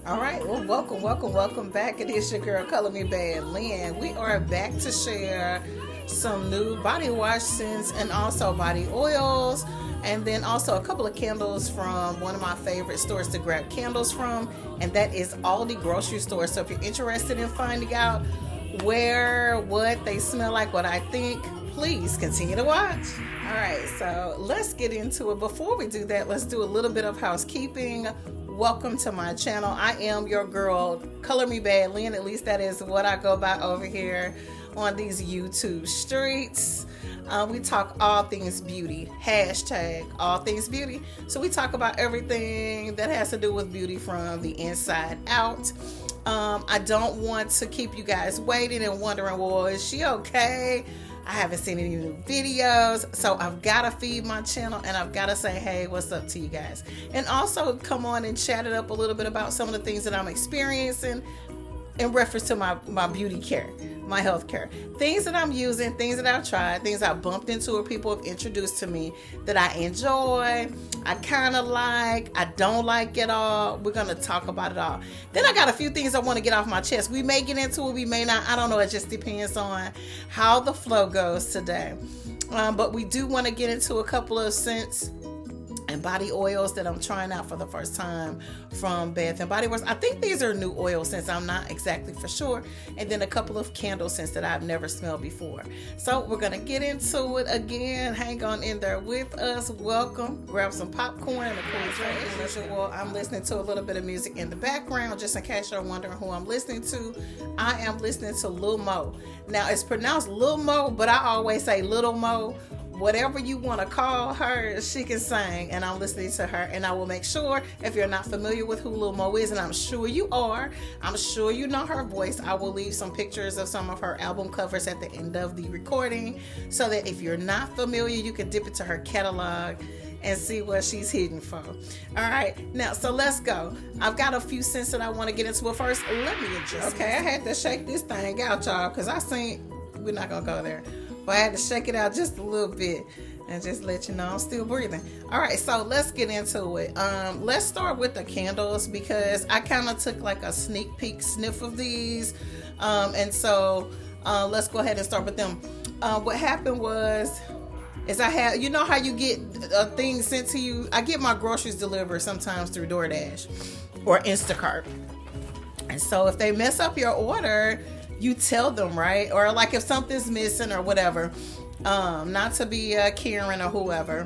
All right, well, welcome back. It is your girl, Color Me Bad Lynn. We are back to share some new body wash scents and also body oils, and then also a couple of candles from one of my favorite stores to grab candles from, and that is Aldi grocery store. So if you're interested in finding out what they smell like, what I think, please continue to watch. All right, so let's get into it. Before we do that, let's do a little bit of housekeeping. Welcome to my channel. I am your girl, Color Me Bad Lynn. At least that is what I go by over here on these YouTube streets. We talk all things beauty, hashtag all things beauty. So we talk about everything that has to do with beauty from the inside out. I don't want to keep you guys waiting and wondering, well, is she okay? I haven't seen any new videos, so I've got to feed my channel and I've got to say, hey, what's up to you guys? And also come on and chat it up a little bit about some of the things that I'm experiencing in reference to my beauty care, my health care. Things that I'm using, things that I've tried, things I've bumped into or people have introduced to me that I enjoy, I kind of like, I don't like it all. We're going to talk about it all. Then I got a few things I want to get off my chest. We may get into it, we may not. I don't know. It just depends on how the flow goes today. But we do want to get into a couple of scents and body oils that I'm trying out for the first time from Bath and Body Works. I think these are new oil scents. I'm not exactly for sure. And then a couple of candle scents that I've never smelled before. So we're going to get into it again. Hang on in there with us. Welcome. Grab some popcorn and a cool drink. As usual, I'm listening to a little bit of music in the background. Just in case you're wondering who I'm listening to, I am listening to Lil Mo. Now, it's pronounced Lil Mo, but I always say Little Mo. Whatever you want to call her, she can sing, and I'm listening to her. And I will make sure, if you're not familiar with who Lil Mo is, and I'm sure you are, I'm sure you know her voice, I will leave some pictures of some of her album covers at the end of the recording, so that if you're not familiar, you can dip into her catalog and see what she's hidden for. All right, now, so let's go. I've got a few scents that I want to get into, but first, let me adjust. Okay, I had to shake this thing out, y'all, because we're not going to go there. But I had to shake it out just a little bit and just let you know I'm still breathing. All right, so let's get into it. Let's start with the candles because I kind of took like a sneak peek sniff of these. And so let's go ahead and start with them. What happened is I had, you know how you get things sent to you? I get my groceries delivered sometimes through DoorDash or Instacart. And so if they mess up your order, you tell them, right? Or like if something's missing or whatever, not to be Karen or whoever,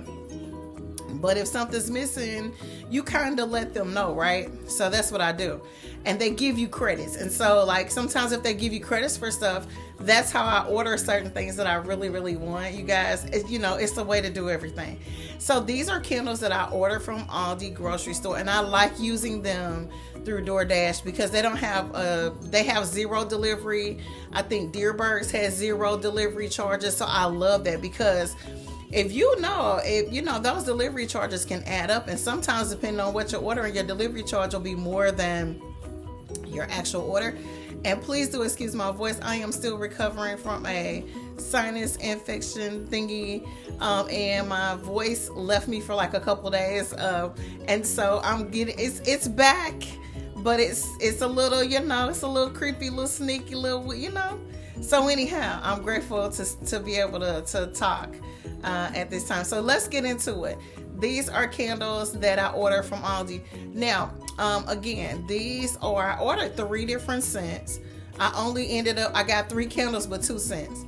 but if something's missing, you kind of let them know, right? So that's what I do. And they give you credits. And so like sometimes if they give you credits for stuff, that's how I order certain things that I really, really want. You guys, it's a way to do everything. So these are candles that I order from Aldi grocery store, and I like using them through DoorDash because they have zero delivery. I think Deerbergs has zero delivery charges. So I love that because if you know, those delivery charges can add up, and sometimes depending on what you're ordering, your delivery charge will be more than your actual order. And please do excuse my voice. I am still recovering from a sinus infection thingy, and my voice left me for like a couple days. And so I'm getting it's back, but it's a little, it's a little creepy, little sneaky, little, So anyhow, I'm grateful to be able to talk at this time. So let's get into it. These are candles that I ordered from Aldi. Now, again, I ordered 3 different scents. I got 3 candles with 2 scents.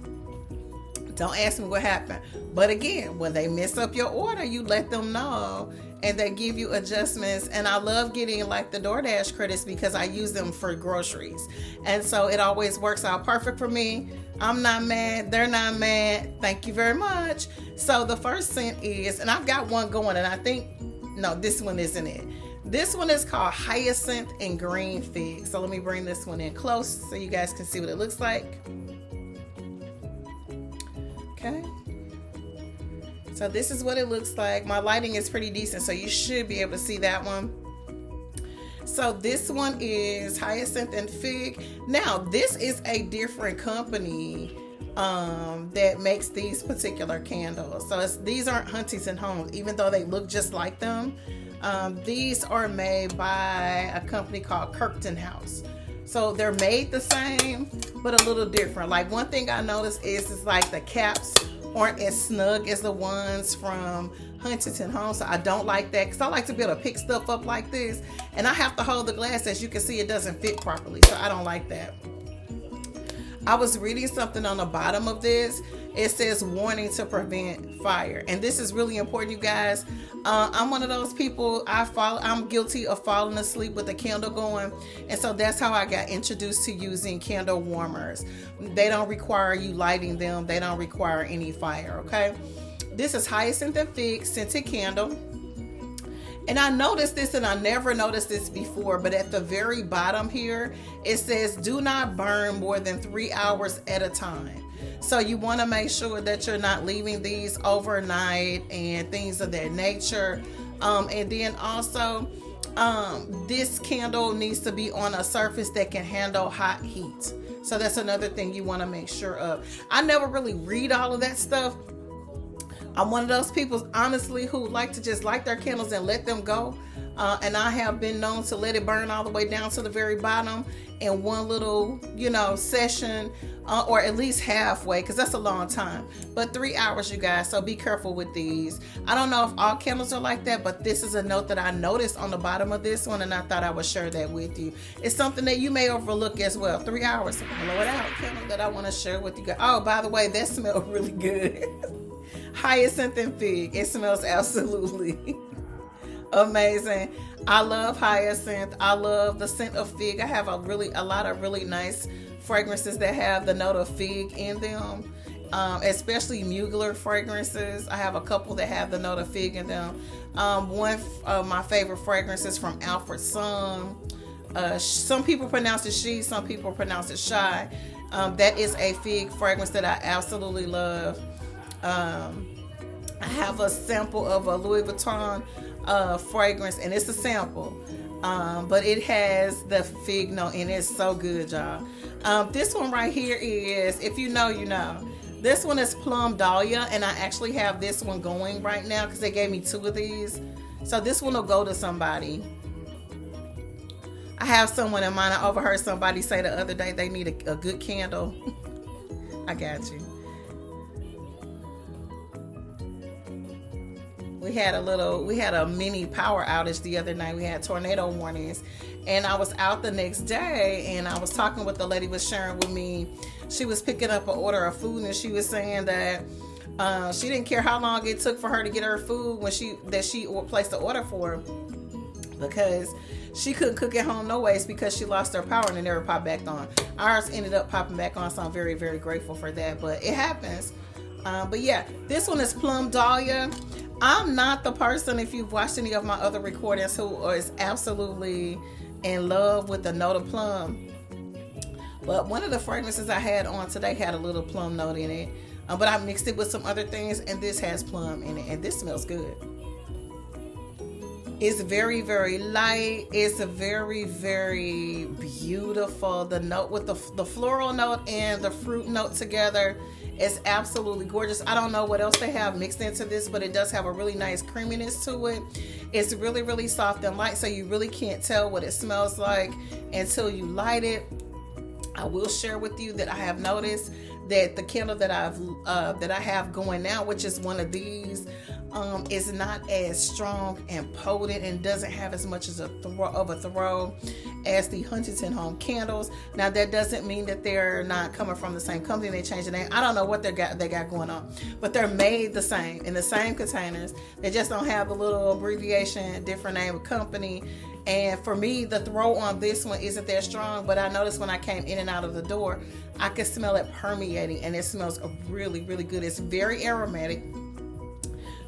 Don't ask me what happened. But again, when they mess up your order, you let them know and they give you adjustments. And I love getting like the DoorDash credits because I use them for groceries. And so it always works out perfect for me. I'm not mad. They're not mad. Thank you very much. So the first scent is, and I've got one going, and I think, no, this one isn't it. This one is called Hyacinth and Green Fig. So let me bring this one in close so you guys can see what it looks like. Okay. So this is what it looks like. My lighting is pretty decent, so you should be able to see that one. So this one is Hyacinth and Fig. Now, this is a different company that makes these particular candles. So these aren't Huntington Homes, even though they look just like them. These are made by a company called Kirkton House. So they're made the same, but a little different. Like one thing I noticed is like the caps aren't as snug as the ones from Huntington Home. So I don't like that because I like to be able to pick stuff up like this. And I have to hold the glass. As you can see, it doesn't fit properly. So I don't like that. I was reading something on the bottom of this. It says warning to prevent fire. And this is really important, you guys. I'm one of those people, I'm guilty of falling asleep with a candle going. And so that's how I got introduced to using candle warmers. They don't require you lighting them. They don't require any fire, okay? This is hyacinth and fig scented candle. And I noticed this, and I never noticed this before, but at the very bottom here, it says do not burn more than 3 hours at a time. So you want to make sure that you're not leaving these overnight and things of that nature. And then also, this candle needs to be on a surface that can handle hot heat. So that's another thing you want to make sure of. I never really read all of that stuff. I'm one of those people, honestly, who like to just light their candles and let them go. And I have been known to let it burn all the way down to the very bottom in one little, session, or at least halfway, because that's a long time. But 3 hours, you guys, so be careful with these. I don't know if all candles are like that, but this is a note that I noticed on the bottom of this one, and I thought I would share that with you. It's something that you may overlook as well. 3 hours, blow it out, candle that I want to share with you guys. Oh, by the way, that smells really good. Hyacinth and fig. It smells absolutely amazing. I love hyacinth. I love the scent of fig. I have a lot of really nice fragrances that have the note of fig in them, especially Mugler fragrances. I have a couple that have the note of fig in them. One of my favorite fragrances from Alfred Song. Some people pronounce it she, some people pronounce it shy. That is a fig fragrance that I absolutely love. I have a sample of a Louis Vuitton fragrance, and it's a sample, but it has the fig note, and it's so good, y'all. This one right here is, if you know, you know. This one is Plum Dahlia, and I actually have this one going right now because they gave me 2 of these. So this one will go to somebody. I have someone in mind. I overheard somebody say the other day they need a good candle. I got you. We had a mini power outage the other night. We had tornado warnings, and I was out the next day, and I was talking with the lady was sharing with me. She was picking up an order of food, and she was saying that she didn't care how long it took for her to get her food when she placed the order for, because she couldn't cook at home no ways because she lost her power and it never popped back on. Ours ended up popping back on, so I'm very, very grateful for that. But it happens. But yeah, this one is Plum Dahlia. I'm not the person, if you've watched any of my other recordings, who is absolutely in love with the note of plum. But one of the fragrances I had on today had a little plum note in it. But I mixed it with some other things, and this has plum in it, and this smells good. It's very, very light. It's a very, very beautiful. The note with the floral note and the fruit note together is absolutely gorgeous. I don't know what else they have mixed into this, but it does have a really nice creaminess to it. It's really, really soft and light, so you really can't tell what it smells like until you light it. I will share with you that I have noticed that the candle that I have going now, which is one of these, is not as strong and potent and doesn't have as much as a throw as the Huntington Home candles. Now that doesn't mean that they're not coming from the same company. They changed the name. I don't know what they got going on, but they're made the same in the same containers. They just don't have the little abbreviation, different name of company. And for me, the throw on this one isn't that strong, but I noticed when I came in and out of the door, I could smell it permeating, and it smells really, really good. It's very aromatic,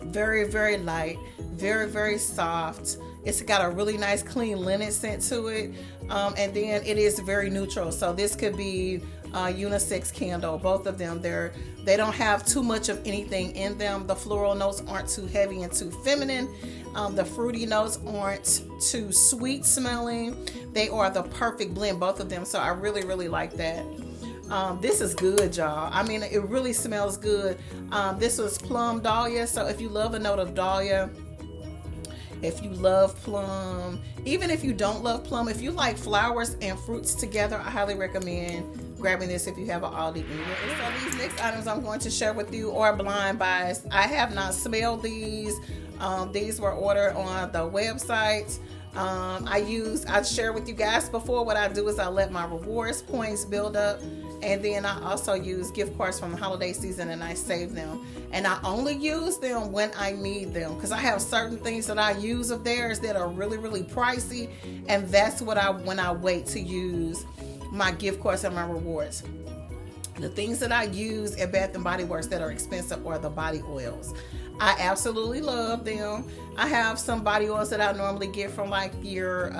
very, very light, very, very soft. It's got a really nice clean linen scent to it, and then it is very neutral. So this could be unisex candle. Both of them, they don't have too much of anything in them. The floral notes aren't too heavy and too feminine. The fruity notes aren't too sweet smelling. They are the perfect blend, both of them. So I really, really like that. This is good, y'all. I mean, it really smells good. This was Plum Dahlia. So if you love a note of dahlia, If you love plum, even if you don't love plum, if you like flowers and fruits together, I highly recommend grabbing this if you have an Aldi in it. So these next items I'm going to share with you are blind buys. I have not smelled these. These were ordered on the website. I share with you guys before. What I do is I let my rewards points build up, and then I also use gift cards from the holiday season and I save them, and I only use them when I need them, because I have certain things that I use of theirs that are really, really pricey, and that's when I wait to use my gift cards and my rewards. The things that I use at Bath and Body Works that are expensive are the body oils. I absolutely love them. I have some body oils that I normally get from like your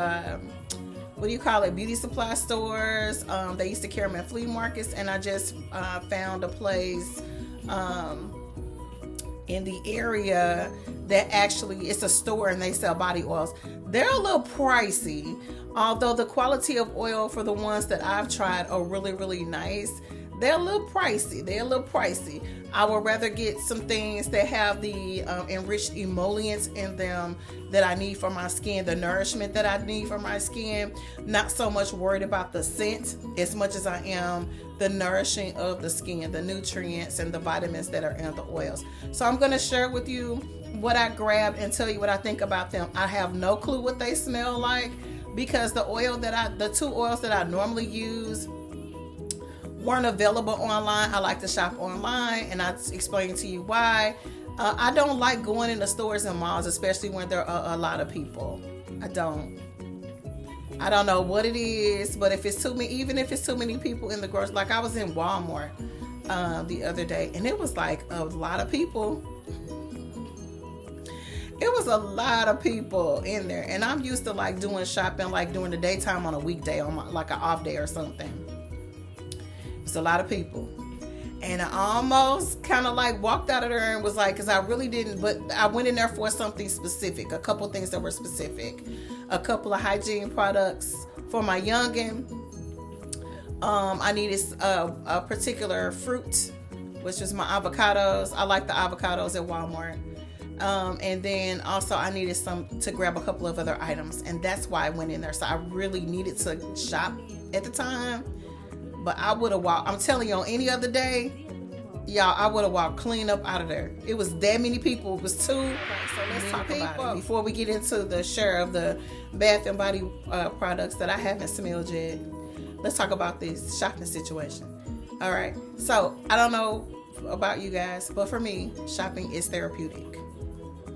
beauty supply stores. They used to carry them at flea markets, and I just found a place in the area that actually, it's a store and they sell body oils. They're a little pricey, although the quality of oil for the ones that I've tried are really, really nice. They're a little pricey. I would rather get some things that have the enriched emollients in them that I need for my skin, the nourishment that I need for my skin. Not so much worried about the scent as much as I am the nourishing of the skin, the nutrients and the vitamins that are in the oils. So I'm going to share with you what I grabbed and tell you what I think about them. I have no clue what they smell like, because the two oils that I normally use weren't available online. I like to shop online, and I explain to you why. I don't like going into stores and malls, especially when there are a lot of people. I don't know what it is, but even if it's too many people in the grocery, like I was in Walmart the other day, and it was like a lot of people. It was a lot of people in there, and I'm used to like doing shopping like during the daytime on a weekday, on like an off day or something. It's a lot of people, and I almost kind of like walked out of there and was like, because I really didn't, but I went in there for something specific, a couple things that were specific, a couple of hygiene products for my youngin. I needed a particular fruit, which was my avocados. I like the avocados at Walmart. And then also I needed to grab a couple of other items, and that's why I went in there. So I really needed to shop at the time. But I would have walked, I'm telling you, on any other day, y'all, I would have walked clean up out of there. It was that many people. It was too. Okay, so let's talk about it before we get into the share of the Bath and Body products that I haven't smelled yet. Let's talk about this shopping situation. All right. So I don't know about you guys, but for me, shopping is therapeutic.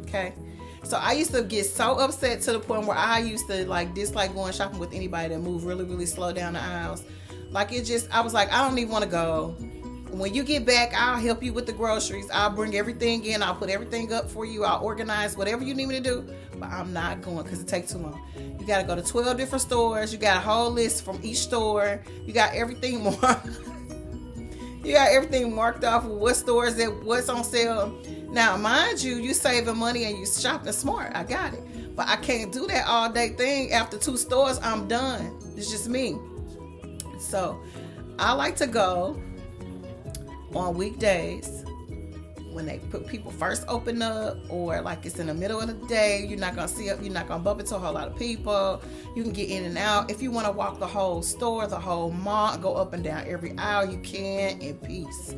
Okay. So I used to get so upset to the point where I used to like dislike going shopping with anybody that moved really, really slow down the aisles. Like I was like, I don't even want to go. When you get back, I'll help you with the groceries. I'll bring everything in. I'll put everything up for you. I'll organize whatever you need me to do. But I'm not going because it takes too long. You got to go to 12 different stores. You got a whole list from each store. You got everything marked. You got everything marked off with what stores that what's on sale. Now, mind you, you saving money and you shopping smart. I got it. But I can't do that all day thing. After 2 stores, I'm done. It's just me. So I like to go on weekdays when people first open up, or like it's in the middle of the day. You're not gonna bump into a whole lot of people. You can get in and out. If you want to walk the whole store, the whole mall, go up and down every aisle, you can in peace.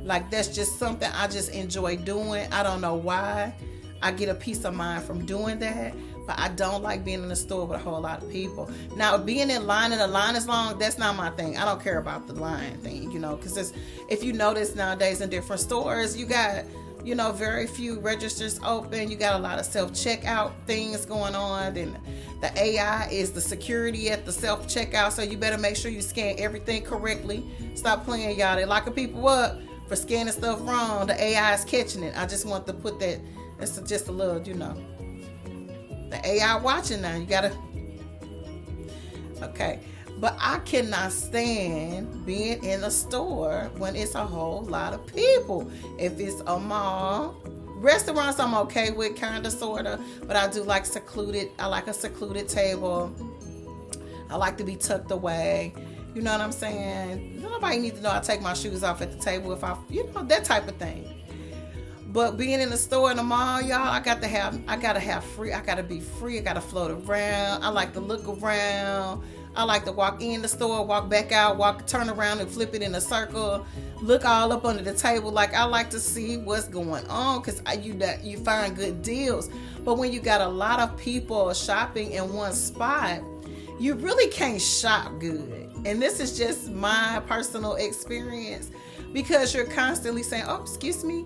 Like that's just something I just enjoy doing. I don't know why. I get a peace of mind from doing that. But I don't like being in the store with a whole lot of people. Now, being in line and the line is long, that's not my thing. I don't care about the line thing, because if you notice nowadays in different stores, you got, very few registers open. You got a lot of self-checkout things going on. Then the AI is the security at the self-checkout, so you better make sure you scan everything correctly. Stop playing, y'all. They locking people up for scanning stuff wrong. The AI is catching it. I just want to put that, it's just a little, the AI watching now. You gotta. Okay. But I cannot stand being in a store when it's a whole lot of people. If it's a mall, restaurants I'm okay with, kind of, sort of. But I do like secluded. I like a secluded table. I like to be tucked away. You know what I'm saying? Nobody needs to know I take my shoes off at the table if that type of thing. But being in the store in the mall, y'all, I gotta be free. I gotta float around. I like to look around. I like to walk in the store, walk back out, turn around and flip it in a circle, look all up under the table. Like, I like to see what's going on, because you find good deals. But when you got a lot of people shopping in one spot, you really can't shop good. And this is just my personal experience, because you're constantly saying, oh, excuse me,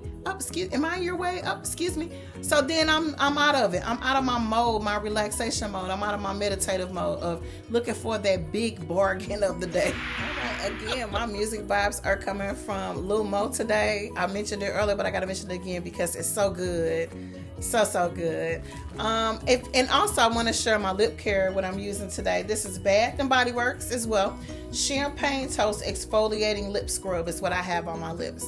am I in your way? Oh, excuse me. So then I'm out of it. I'm out of my mode, my relaxation mode. I'm out of my meditative mode of looking for that big bargain of the day. All right, again, my music vibes are coming from Lil Mo today. I mentioned it earlier, but I got to mention it again because it's so good. So good. And also I want to share my lip care, what I'm using today. This is Bath and Body Works as well. Champagne Toast Exfoliating Lip Scrub is what I have on my lips.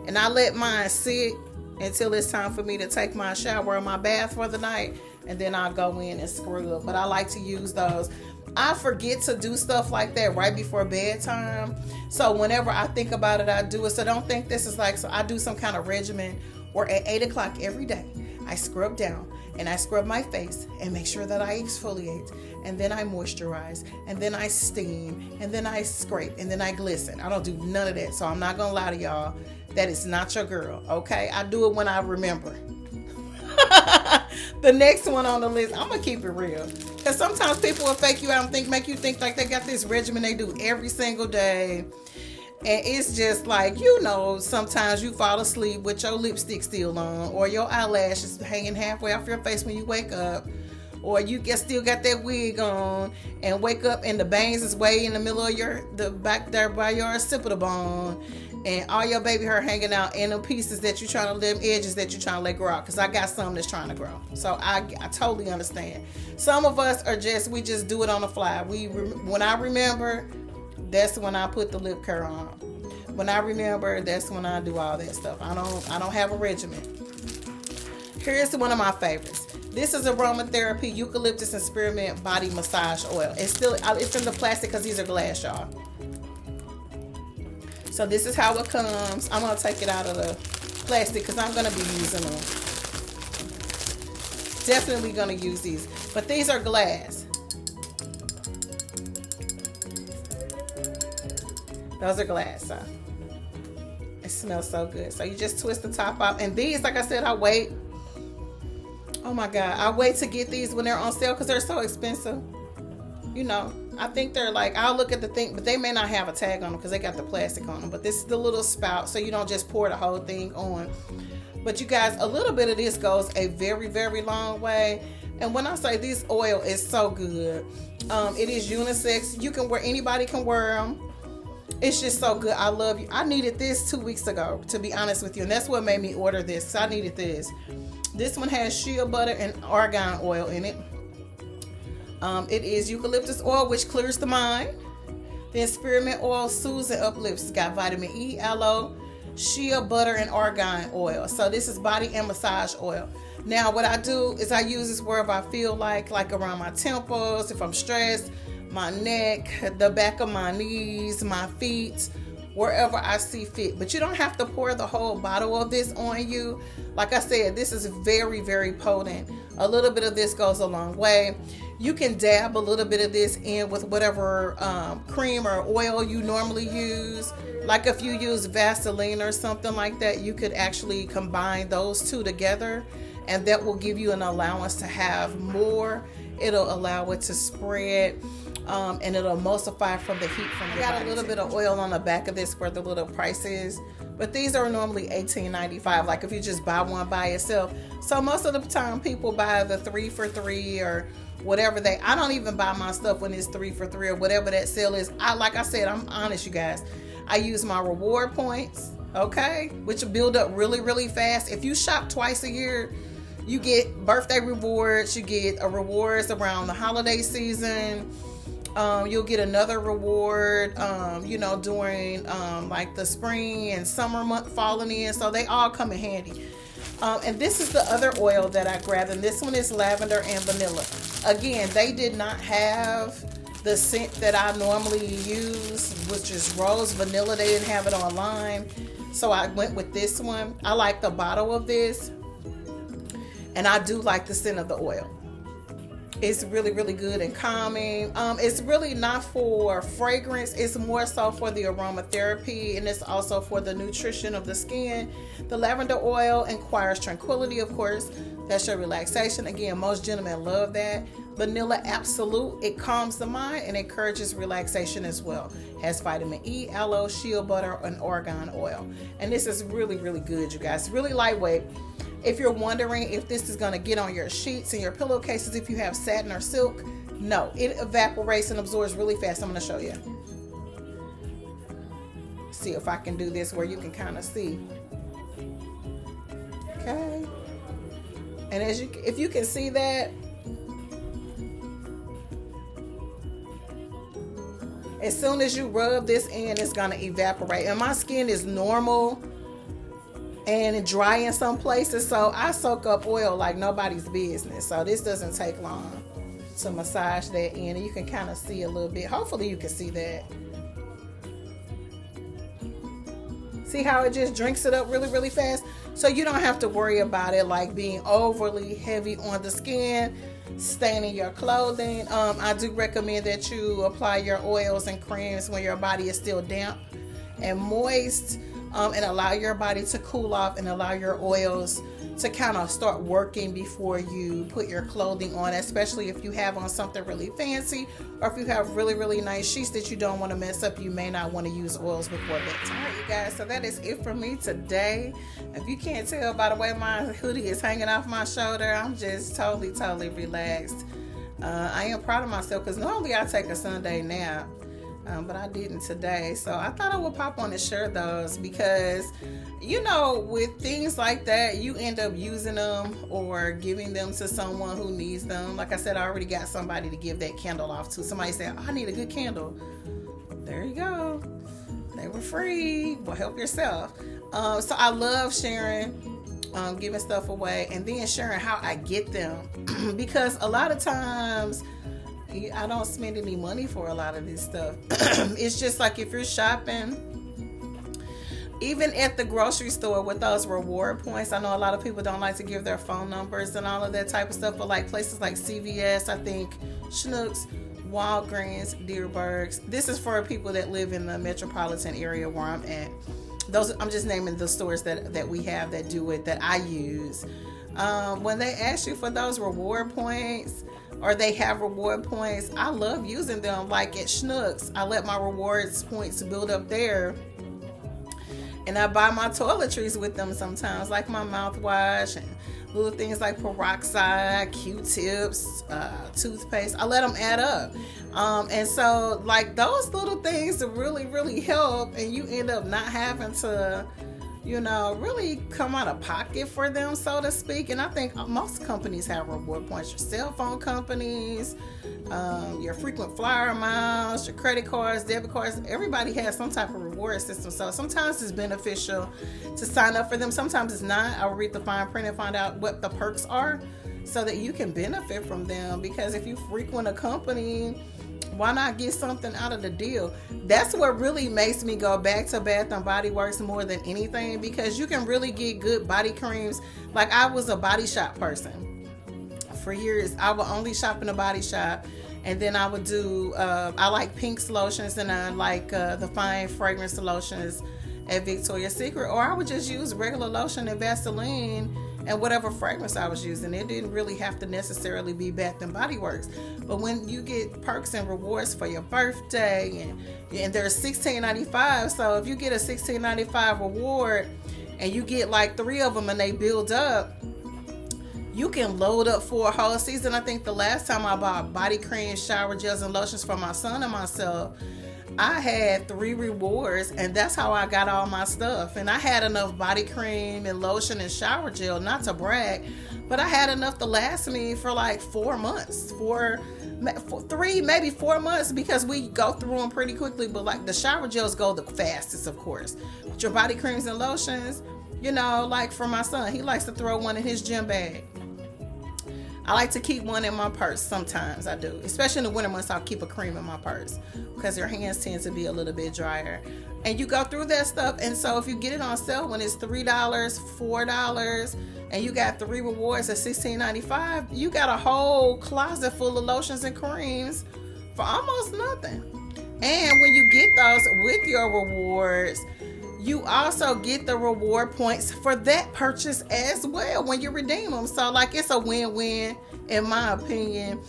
And I let mine sit until it's time for me to take my shower or my bath for the night, and then I'll go in and scrub. But I like to use those. I forget to do stuff like that right before bedtime. So whenever I think about it, I do it. So don't think this is like, so I do some kind of regimen where at 8 o'clock every day, I scrub down and I scrub my face and make sure that I exfoliate, and then I moisturize, and then I steam, and then I scrape, and then I glisten. I don't do none of that. So I'm not going to lie to y'all. That is not your girl, okay? I do it when I remember. The next one on the list, I'm going to keep it real. Because sometimes people will fake you out and make you think like they got this regimen they do every single day. And it's just like, sometimes you fall asleep with your lipstick still on, or your eyelashes hanging halfway off your face when you wake up, or you still got that wig on and wake up and the bangs is way in the middle of the back there by your occipital bone, and all your baby hair hanging out in the pieces that you're trying to, them edges that you're trying to let grow out. Because I got some that's trying to grow. So I totally understand. Some of us we just do it on the fly. When I remember, that's when I put the lip care on. When I remember, that's when I do all that stuff. I don't have a regimen. Here's one of my favorites. This is aromatherapy eucalyptus and spearmint body massage oil. It's in the plastic because these are glass, y'all. So this is how it comes. I'm gonna take it out of the plastic because I'm gonna be using them. Definitely gonna use these, but these are glass. Those are glass, so it smells so good. So you just twist the top off, and these, like I said, I wait. Oh my God, I wait to get these when they're on sale because they're so expensive. I think they're like, I'll look at the thing, but they may not have a tag on them because they got the plastic on them. But this is the little spout, so you don't just pour the whole thing on. But you guys, a little bit of this goes a very, very long way. And when I say this oil is so good, it is unisex. Anybody can wear them. It's just so good. I love you. I needed this 2 weeks ago, to be honest with you. And that's what made me order this. I needed this. This one has shea butter and argan oil in it. It is eucalyptus oil, which clears the mind. Then spearmint oil soothes and uplifts. It's got vitamin E, aloe, shea butter, and argan oil. So this is body and massage oil. Now what I do is I use this wherever I feel like around my temples, if I'm stressed, my neck, the back of my knees, my feet, wherever I see fit. But you don't have to pour the whole bottle of this on you. Like I said, this is very, very potent. A little bit of this goes a long way. You can dab a little bit of this in with whatever cream or oil you normally use. Like if you use Vaseline or something like that, you could actually combine those two together, and that will give you an allowance to have more. It'll allow it to spread. And it'll emulsify from the heat from your body. I got a little bit of oil on the back of this for the little prices, but these are normally $18.95, like if you just buy one by itself. So most of the time people buy the 3 for $3 or whatever I don't even buy my stuff when it's 3 for $3 or whatever that sale is. Like I said, I'm honest, you guys. I use my reward points, okay, which build up really, really fast. If you shop twice a year, you get birthday rewards, you get rewards around the holiday season. You'll get another reward, during like the spring and summer month falling in. So they all come in handy. And this is the other oil that I grabbed. And this one is lavender and vanilla. Again, they did not have the scent that I normally use, which is rose vanilla. They didn't have it online. So I went with this one. I like the bottle of this, and I do like the scent of the oil. It's really, really good and calming. It's really not for fragrance. It's more so for the aromatherapy, and it's also for the nutrition of the skin. The lavender oil acquires tranquility, of course. That's your relaxation. Again, most gentlemen love that. Vanilla Absolute, it calms the mind and encourages relaxation as well. Has vitamin E, aloe, shea butter, and argan oil. And this is really, really good, you guys. Really lightweight. If you're wondering if this is going to get on your sheets and your pillowcases, if you have satin or silk, no, it evaporates and absorbs really fast. I'm going to show you. See if I can do this where you can kind of see. Okay. And if you can see that, as soon as you rub this in, it's going to evaporate. And my skin is normal and dry in some places, so I soak up oil like nobody's business. So this doesn't take long to massage that in, and you can kind of see a little bit. Hopefully you can see that. See how it just drinks it up really, really fast? So you don't have to worry about it like being overly heavy on the skin, staining your clothing. I do recommend that you apply your oils and creams when your body is still damp and moist, and allow your body to cool off and allow your oils to kind of start working before you put your clothing on, especially if you have on something really fancy, or if you have really, really nice sheets that you don't want to mess up. You may not want to use oils before bedtime. All right, you guys, so that is it for me today. If you can't tell by the way my hoodie is hanging off my shoulder, I'm just totally relaxed. I am proud of myself because normally I take a Sunday nap, but I didn't today. So I thought I would pop on and share those because, you know, with things like that, you end up using them or giving them to someone who needs them. Like I said, I already got somebody to give that candle off to. Somebody said, oh, I need a good candle. There you go. They were free. Well, help yourself. So I love sharing, giving stuff away, and then sharing how I get them because a lot of times I don't spend any money for a lot of this stuff. It's just like if you're shopping, even at the grocery store with those reward points. I know a lot of people don't like to give their phone numbers and all of that type of stuff, but like places like CVS, I think, Schnucks, Walgreens, Dearborgs. This is for people that live in the metropolitan area where I'm at. Those, I'm just naming the stores that we have that do it, that I use. When they ask you for those reward points, or they have reward points, I love using them. Like at Schnucks, I let my rewards points build up there, and I buy my toiletries with them sometimes, like my mouthwash and little things like peroxide, Q-tips, toothpaste. I let them add up. And so like those little things really help, and you end up not having to, you know, really come out of pocket for them, so to speak. And I think most companies have reward points. Your cell phone companies, your frequent flyer miles, your credit cards, debit cards. Everybody has some type of reward system. So sometimes it's beneficial to sign up for them. Sometimes it's not. I'll read the fine print and find out what the perks are so that you can benefit from them. Because if you frequent a company, why not get something out of the deal? That's what really makes me go back to Bath and Body Works more than anything, because you can really get good body creams. Like I was a Body Shop person for years. I would only shop in a Body Shop, and then I would do I like Pink's lotions, and I like the fine fragrance lotions at Victoria's Secret, or I would just use regular lotion and Vaseline and whatever fragrance I was using. It didn't really have to necessarily be Bath and Body Works. But when you get perks and rewards for your birthday, and there's $16.95, so if you get a $16.95 reward and you get like 3 of them and they build up, you can load up for a whole season. I think the last time I bought body cream, shower gels, and lotions for my son and myself, I had 3 rewards, and that's how I got all my stuff. And I had enough body cream and lotion and shower gel, not to brag, but I had enough to last me for like 4 months, 3, maybe 4 months, because we go through them pretty quickly. But like the shower gels go the fastest, of course. But your body creams and lotions, you know, like for my son, he likes to throw one in his gym bag. I like to keep one in my purse. Sometimes I do, especially in the winter months. I'll keep a cream in my purse because your hands tend to be a little bit drier. And you go through that stuff, and so if you get it on sale when it's $3, $4, and you got 3 rewards at $16.95, you got a whole closet full of lotions and creams for almost nothing. And when you get those with your rewards, you also get the reward points for that purchase as well when you redeem them. So like, it's a win-win in my opinion.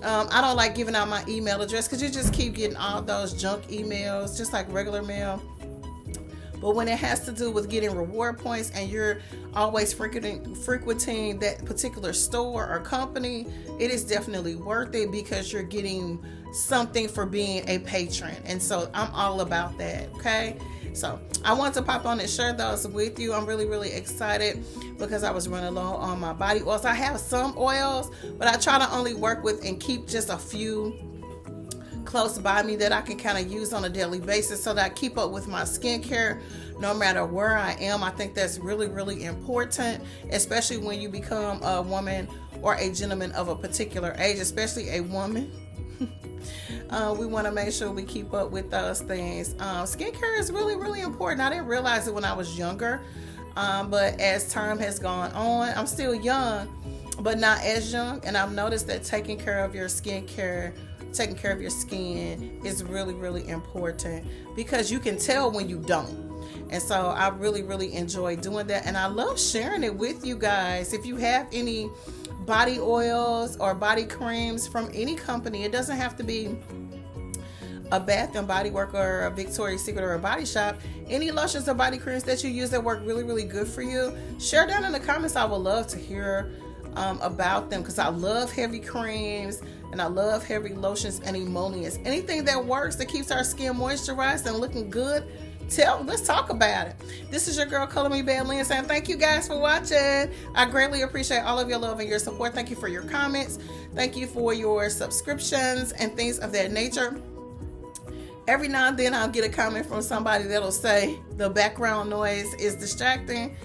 I don't like giving out my email address because you just keep getting all those junk emails just like regular mail. But when it has to do with getting reward points and you're always frequenting that particular store or company, it is definitely worth it because you're getting something for being a patron. And so I'm all about that, okay? So I want to pop on and share those with you. I'm really excited because I was running low on my body oils. I have some oils, but I try to only work with and keep just a few close by me that I can kind of use on a daily basis so that I keep up with my skincare no matter where I am. I think that's really important, especially when you become a woman or a gentleman of a particular age, especially a woman. We want to make sure we keep up with those things. Skincare is really important. I didn't realize it when I was younger, but as time has gone on, I'm still young, but not as young. And I've noticed that taking care of your skincare, taking care of your skin is really important because you can tell when you don't. And so I really enjoy doing that, and I love sharing it with you guys. If you have any body oils or body creams from any company, it doesn't have to be a Bath and Body Works or a Victoria's Secret or a Body Shop. Any lotions or body creams that you use that work really good for you, share down in the comments. I would love to hear about them because I love heavy creams and I love heavy lotions and emollients. Anything that works, that keeps our skin moisturized and looking good, let's talk about it. This is your girl, Color Me Bad Lynn, saying thank you guys for watching. I greatly appreciate all of your love and your support. Thank you for your comments. Thank you for your subscriptions and things of that nature. Every now and then I'll get a comment from somebody that'll say the background noise is distracting.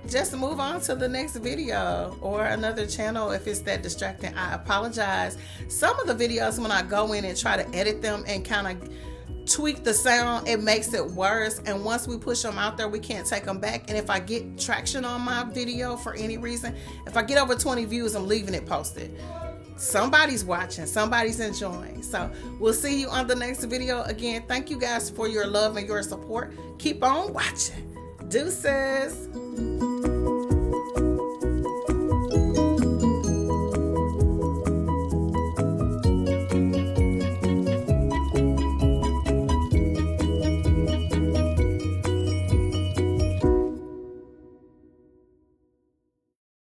Just move on to the next video or another channel if it's that distracting. I apologize. Some of the videos, when I go in and try to edit them and kind of tweak the sound, it makes it worse, and once we push them out there, we can't take them back. And if I get traction on my video for any reason, if I get over 20 views, I'm leaving it posted. Somebody's watching, somebody's enjoying. So we'll see you on the next video. Again, thank you guys for your love and your support. Keep on watching. Deuces.